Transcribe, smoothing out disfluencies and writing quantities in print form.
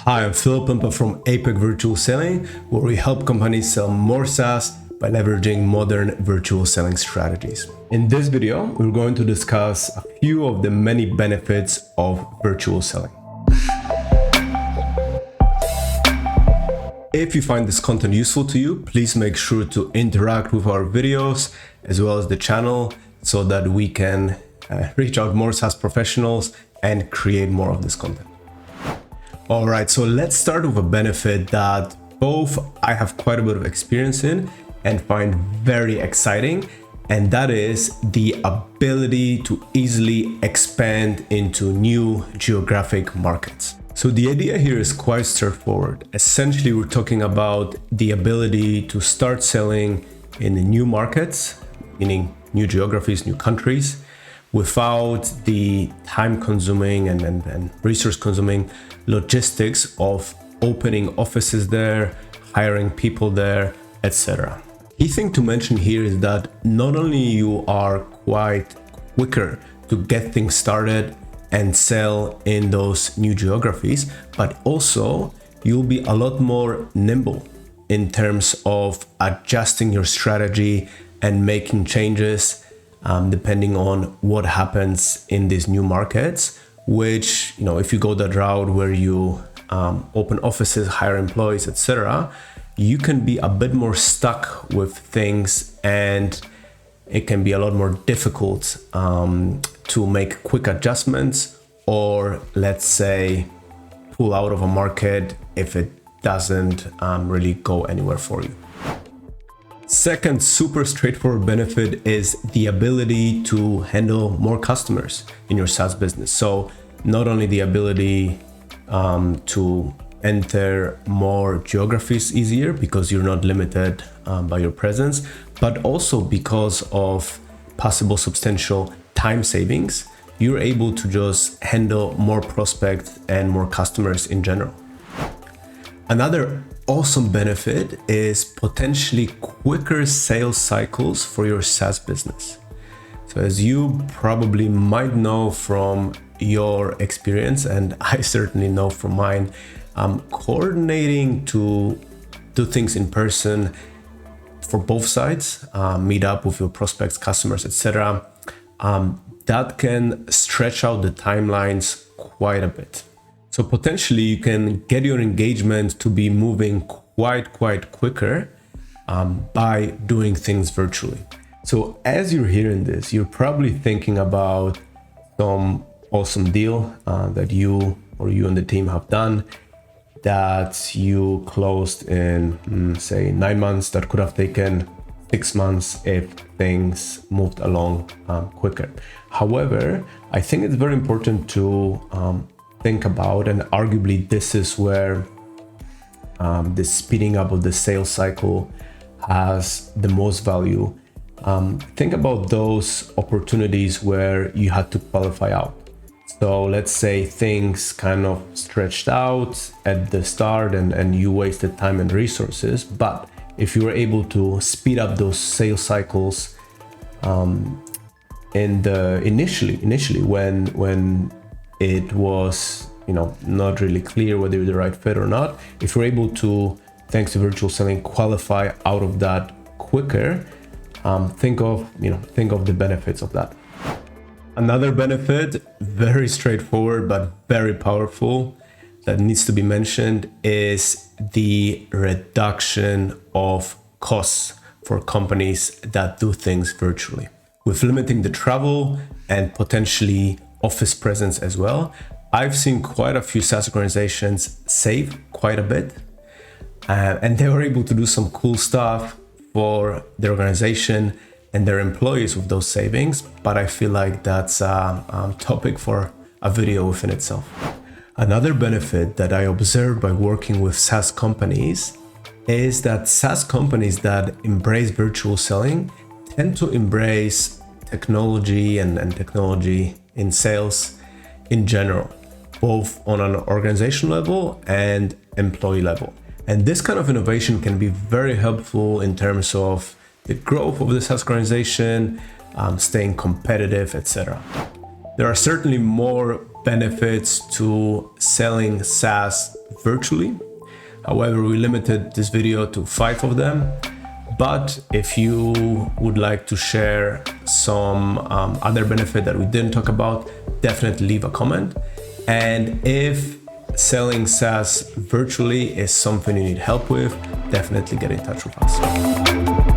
Hi, I'm Philip Pumpa from Apex Virtual Selling, where we help companies sell more SaaS by leveraging modern virtual selling strategies. In this video, we're going to discuss a few of the many benefits of virtual selling. If you find this content useful to you, please make sure to interact with our videos as well as the channel so that we can reach out more SaaS professionals and create more of this content. All right, so let's start with a benefit that both I have quite a bit of experience in and find very exciting, and that is the ability to easily expand into new geographic markets. So the idea here is quite straightforward. Essentially, we're talking about the ability to start selling in new markets, meaning new geographies, new countries, without the time-consuming and resource-consuming logistics of opening offices there, hiring people there, etc. Key thing to mention here is that not only you are quite quicker to get things started and sell in those new geographies, but also you'll be a lot more nimble in terms of adjusting your strategy and making changes depending on what happens in these new markets, which, if you go that route where you open offices, hire employees, etc., you can be a bit more stuck with things, and it can be a lot more difficult to make quick adjustments, or let's say pull out of a market if it doesn't really go anywhere for you. Second super straightforward benefit is the ability to handle more customers in your SaaS business. So not only the ability to enter more geographies easier because you're not limited by your presence, but also because of possible substantial time savings, you're able to just handle more prospects and more customers in general. Another awesome benefit is potentially quicker sales cycles for your SaaS business. So as you probably might know from your experience, and I certainly know from mine, coordinating to do things in person for both sides, meet up with your prospects, customers, etc., that can stretch out the timelines quite a bit. So potentially you can get your engagement to be moving quite quicker by doing things virtually. So as you're hearing this, you're probably thinking about some awesome deal that you and the team have done that you closed in, say, 9 months, that could have taken 6 months if things moved along quicker. However, I think it's very important to think about, and arguably this is where the speeding up of the sales cycle has the most value. Think about those opportunities where you had to qualify out. So let's say things kind of stretched out at the start and you wasted time and resources, but if you were able to speed up those sales cycles initially when it was not really clear whether you're the right fit or not, if you're able to, thanks to virtual selling, qualify out of that quicker, think of the benefits of that. Another benefit, very straightforward but very powerful, that needs to be mentioned is the reduction of costs for companies that do things virtually. With limiting the travel and potentially office presence as well, I've seen quite a few SaaS organizations save quite a bit, and they were able to do some cool stuff for their organization and their employees with those savings. But I feel like that's a topic for a video within itself. Another benefit that I observed by working with SaaS companies is that SaaS companies that embrace virtual selling tend to embrace technology and technology in sales in general, both on an organization level and employee level. And this kind of innovation can be very helpful in terms of the growth of the SaaS organization, staying competitive, etc. There are certainly more benefits to selling SaaS virtually. However, we limited this video to 5 of them. But if you would like to share some other benefit that we didn't talk about, definitely leave a comment. And if selling SaaS virtually is something you need help with, definitely get in touch with us.